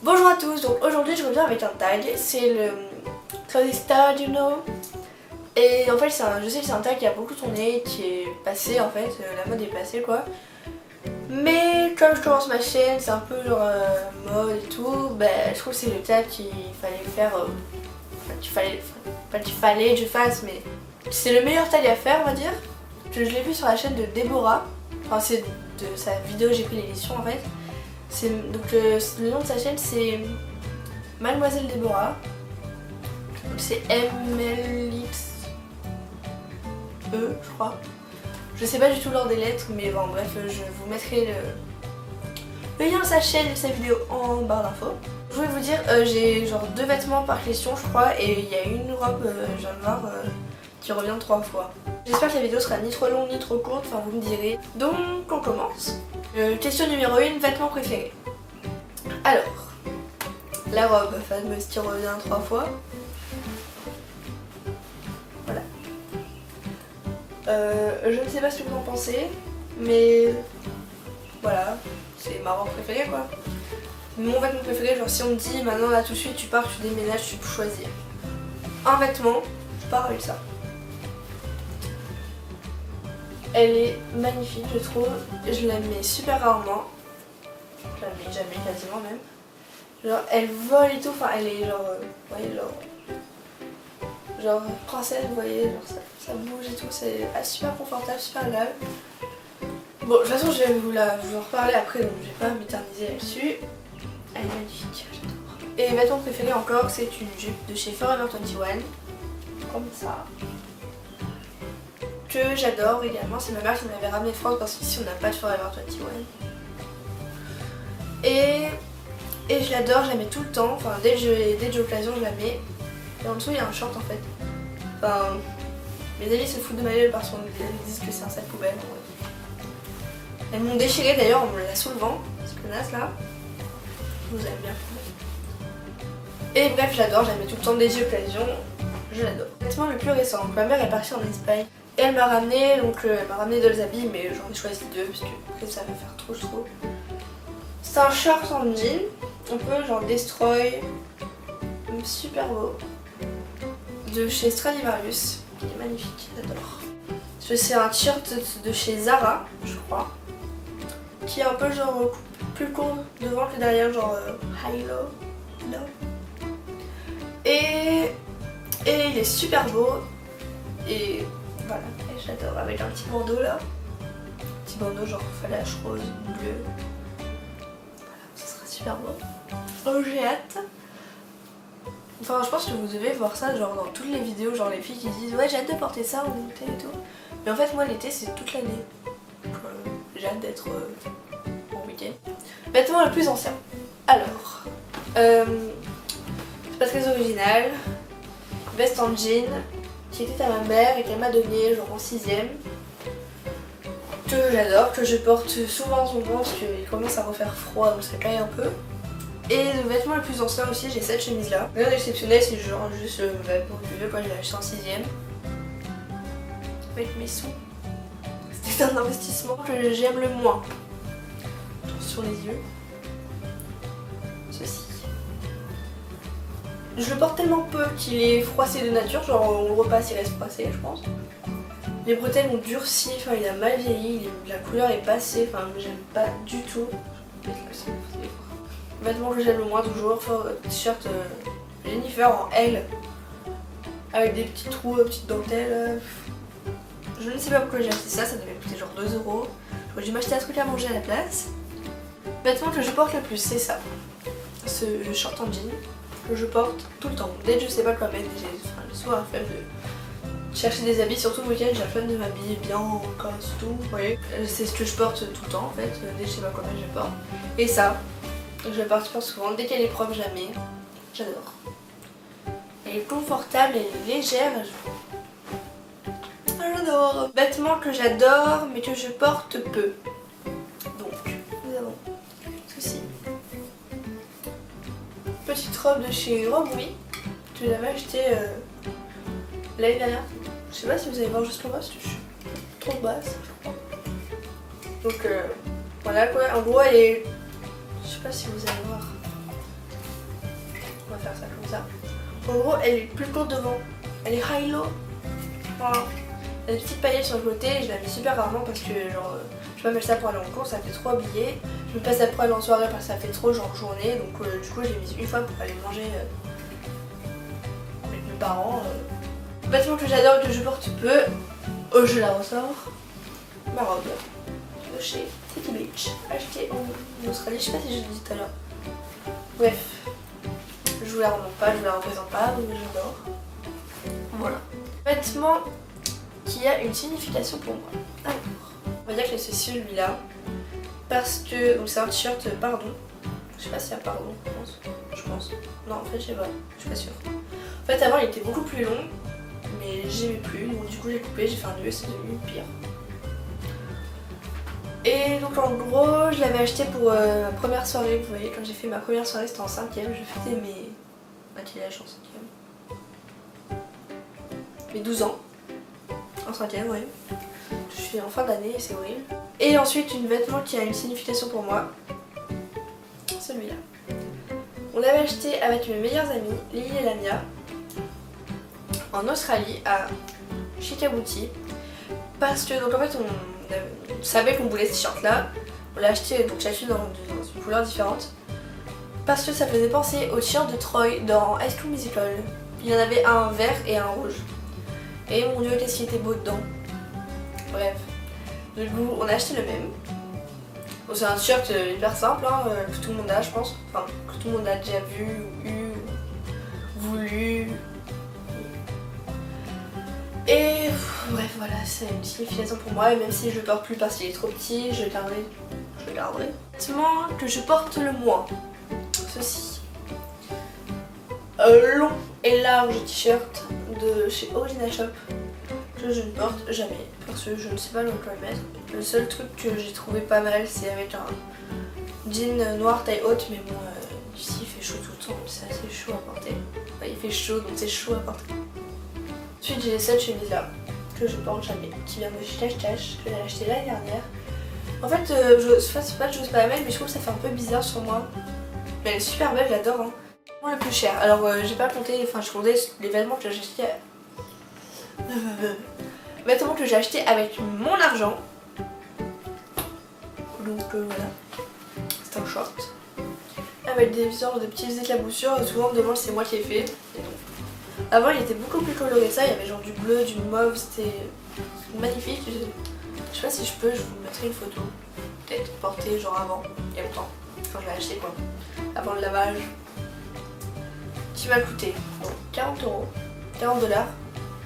Bonjour à tous, donc aujourd'hui je reviens avec un tag, c'est le Crazy Star, you know. Et en fait je sais que c'est un tag qui a beaucoup tourné, qui est passé en fait, la mode est passée quoi. Mais comme je commence ma chaîne, c'est un peu genre mode et tout, bah, je trouve que c'est le tag qu'il fallait faire, pas qu'il fallait que je fasse, mais c'est le meilleur tag à faire on va dire. Je l'ai vu sur la chaîne de Déborah, enfin c'est de sa vidéo J'ai pris l'édition en fait. Donc le nom de sa chaîne c'est Mademoiselle Déborah. C'est MLXE je crois. Je sais pas du tout l'ordre des lettres mais bon bref je vous mettrai le lien de sa chaîne et de sa vidéo en barre d'infos. Je voulais vous dire j'ai genre 2 vêtements par question je crois et il y a une robe je viens de voir qui revient 3 fois. J'espère que la vidéo sera ni trop longue ni trop courte, enfin vous me direz. Donc on commence. Question numéro 1, vêtements préférés. Alors, la robe fameuse qui revient 3 fois. Voilà. Je ne sais pas ce que vous en pensez, mais voilà, c'est ma robe préférée quoi. Mon vêtement préféré, genre si on me dit maintenant là tout de suite tu pars, tu déménages, tu peux choisir un vêtement, je pars avec ça. Elle est magnifique je trouve, je la mets super rarement, je la mets jamais quasiment même. Genre elle vole et tout, enfin elle est genre, vous voyez genre princesse, vous voyez, genre ça bouge et tout, c'est super confortable, super agréable. Bon de toute façon je vais vous en reparler après donc je vais pas m'éterniser là-dessus. Elle est magnifique, j'adore. Et vêtement préféré encore, c'est une jupe de chez Forever 21, comme ça. Que j'adore également, c'est ma mère qui me l'avait ramené de France parce qu'ici on n'a pas de Forever 21. Et je l'adore, je la mets tout le temps, enfin dès que j'ai l'occasion je la mets. Et en dessous il y a un short en fait. Enfin, mes amis se foutent de ma gueule parce qu'ils disent que c'est un sac poubelle. Elles m'ont déchiré d'ailleurs en me la soulevant, cette connasse là. Vous aimez bien. Et bref j'adore, je la mets tout le temps dès que j'ai l'occasion, je l'adore. Le vêtement le plus récent, donc ma mère est partie en Espagne. Et elle m'a ramené, donc elle m'a ramené 2 habits, mais j'en ai choisi 2 parce que après ça va faire trop je trouve. C'est un short en jean, un peu genre Destroy, super beau, de chez Stradivarius, qui est magnifique, j'adore. C'est un t-shirt de chez Zara, je crois, qui est un peu genre plus court devant que derrière, genre high-low, no. Et il est super beau, et voilà, j'adore, avec un petit bandeau là, petit bandeau genre falache rose, bleu. Ça sera super beau. Oh j'ai hâte. Enfin je pense que vous devez voir ça genre dans toutes les vidéos, genre les filles qui disent ouais j'ai hâte de porter ça en été et tout. Mais en fait moi l'été c'est toute l'année. Donc j'ai hâte d'être en week-end. Vêtement le plus ancien. Alors, c'est pas très original. Veste en jean qui était à ma mère et qu'elle m'a donné genre en 6ème. Que j'adore, que je porte souvent en ce moment parce qu'il commence à refaire froid donc ça caille un peu. Et le vêtement le plus ancien aussi, j'ai cette chemise là. Rien d'exceptionnel, c'est genre juste le vêtement le plus vieux quand je l'ai acheté en 6ème. Avec mes sous. C'était un investissement que j'aime le moins. Sur les yeux. Ceci. Je le porte tellement peu qu'il est froissé de nature, genre on le repasse, il reste froissé je pense. Les bretelles ont durci, enfin il a mal vieilli, la couleur est passée, enfin j'aime pas du tout. Vêtements que j'aime le moins toujours, t-shirt Jennifer en L avec des petits trous, petites dentelles. Je ne sais pas pourquoi j'ai acheté ça, ça devait coûter genre 2 €. J'aurais dû m'acheter un truc à manger à la place. Vêtements que je porte le plus, c'est ça. Ce short en jean que je porte tout le temps. Dès que je sais pas quoi mettre, j'ai souvent la flemme de chercher des habits, surtout le week-end, j'ai la flemme de m'habiller bien en costume. Vous voyez, c'est ce que je porte tout le temps en fait. Dès que je sais pas quoi mettre, je porte. Et ça. Je la porte super souvent, dès qu'elle est propre je la mets, j'adore. Elle est confortable, elle est légère, j'adore. Vêtements que j'adore mais que je porte peu. Donc, nous avons ceci. Petite robe de chez Robui, que j'avais acheté l'année dernière. Je sais pas si vous allez voir juste en bas, parce que je suis trop basse, je crois. Donc voilà quoi, en gros elle est... Je sais pas si vous allez voir. En gros, elle est plus courte devant. Elle est high-low. Voilà. Il y a des petites paillettes sur le côté et je la mets super rarement parce que genre je peux pas mettre ça pour aller en cours, ça fait trop habillé. Je mets pas ça pour aller en soirée parce que ça fait trop genre journée. Donc du coup je l'ai mise une fois pour aller manger avec mes parents. Vêtement que j'adore, que je porte peu. Je la ressors. Ma robe de chez City Beach, achetée en Australie. Je sais pas si je l'ai dit tout à l'heure. Bref, je vous la remonte pas, je vous la représente pas, mais j'adore. Voilà. Vêtement qui a une signification pour moi. Alors, on va dire que c'est celui-là. Parce que, donc c'est un t-shirt pardon. Je sais pas s'il y a pardon, je pense. Non, en fait, je sais pas, je suis pas sûre. En fait, avant, il était beaucoup plus long, mais j'aimais plus, donc du coup, j'ai coupé, j'ai fait un nœud, c'est devenu pire. Et donc, en gros, je l'avais acheté pour ma première soirée. Vous voyez, quand j'ai fait ma première soirée, c'était en 5ème, je faisais mes maquillages en 5ème. Mes 12 ans. En 5ème, ouais. Je suis en fin d'année et c'est horrible. Et ensuite, une vêtement qui a une signification pour moi. Celui-là. On l'avait acheté avec mes meilleures amies, Lily et Lamia, en Australie, à Shikabuti. Parce que, donc en fait, on savait qu'on voulait ce t-shirt là. On l'a acheté donc chacune dans une couleur différente. Parce que ça faisait penser au t-shirt de Troy dans High School Musical. Il y en avait un vert et un rouge. Et mon dieu, qu'est-ce qui était beau dedans. Bref. Du coup, on a acheté le même. Bon, c'est un t-shirt hyper simple, hein, que tout le monde a, je pense. Enfin, que tout le monde a déjà vu, ou eu, ou voulu. Et bref, voilà, c'est une signification pour moi. Et même si je le porte plus parce qu'il est trop petit, je le garderai. Je le garderai. Vêtement que je porte le moins. Ceci. Long et large t-shirt de chez Original Shop que je ne porte jamais parce que je ne sais pas le mettre. Le seul truc que j'ai trouvé pas mal, c'est avec un jean noir taille haute, mais bon, ici il fait chaud tout le temps, c'est assez chaud à porter. Enfin, il fait chaud, donc c'est chaud à porter. Ensuite, j'ai cette chemise là que je porte jamais, qui vient de chez Cash Cash, que j'ai acheté l'année dernière. En fait, c'est pas que j'ose pas la mettre, mais je trouve que ça fait un peu bizarre sur moi. Mais elle est super belle, j'adore. Hein. Le plus cher. Alors, j'ai pas compté, enfin, je comptais les vêtements que j'ai achetés. Vêtements que j'ai achetés avec mon argent. Donc voilà. C'est un short. Avec des sortes de petites éclaboussures. Souvent, devant, c'est moi qui ai fait. Avant, il était beaucoup plus coloré que ça. Il y avait genre du bleu, du mauve. C'était magnifique. Je sais pas si je peux, je vous mettrai une photo. Peut-être portée genre avant, il y a longtemps. Quand je l'ai acheté quoi. Avant le lavage. Qui m'a coûté 40 €, 40 $.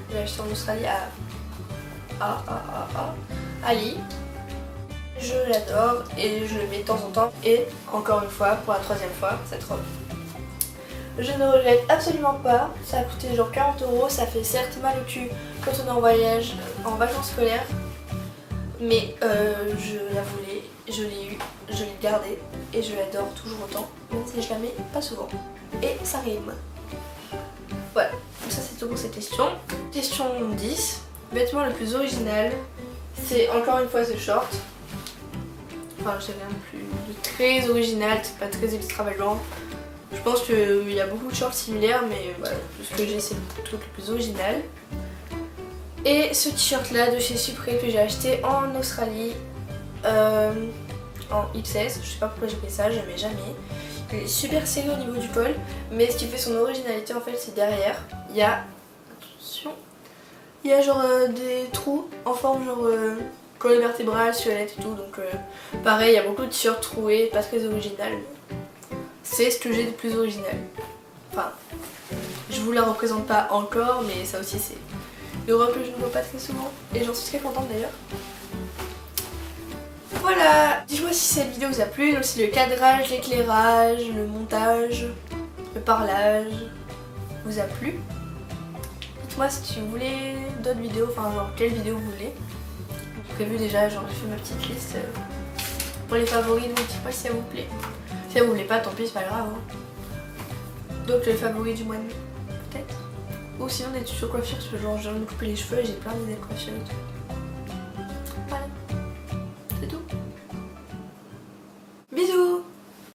Je l'ai acheté en Australie à Ali. Je l'adore et je le mets de temps en temps. Et encore une fois, pour la 3e fois, cette robe. Je ne regrette absolument pas. Ça a coûté genre 40 €. Ça fait certes mal au cul quand on est en voyage, en vacances scolaires. Mais je la voulais, je l'ai eue, je l'ai gardée et je l'adore toujours autant, même si je la mets pas souvent. Et ça rime. Voilà, donc ça c'est tout pour cette question. Question 10. Vêtement le plus original, c'est encore une fois ce short. Enfin, j'ai rien de plus de très original, c'est pas très extravagant. Je pense qu'il y a beaucoup de shorts similaires, mais voilà, tout ce que j'ai c'est le truc le plus original. Et ce t-shirt là de chez Supré que j'ai acheté en Australie en XS, je sais pas pourquoi j'ai fait ça, j'aimais jamais. Il est super serré au niveau du col, mais ce qui fait son originalité en fait c'est derrière, il y a, attention, il y a genre des trous en forme genre colonne vertébrale, squelette et tout, donc pareil il y a beaucoup de t-shirts troués, pas très original. C'est ce que j'ai de plus original. Enfin, je vous la représente pas encore, mais ça aussi c'est une robe que je ne vois pas très souvent et j'en suis très contente d'ailleurs. Voilà, dites-moi si cette vidéo vous a plu, donc si le cadrage, l'éclairage, le montage, le parlage vous a plu. Dites-moi si vous voulez d'autres vidéos, enfin genre quelle vidéo vous voulez. J'ai prévu déjà, genre j'ai fait ma petite liste pour les favoris, donc dites-moi si ça vous plaît. Si ça vous plaît pas, tant pis, c'est pas grave. Hein. Donc les favoris du mois de mai, peut-être. Ou sinon des tutos coiffure, parce que genre je viens de me couper les cheveux et j'ai plein d'idées de coiffure et tout.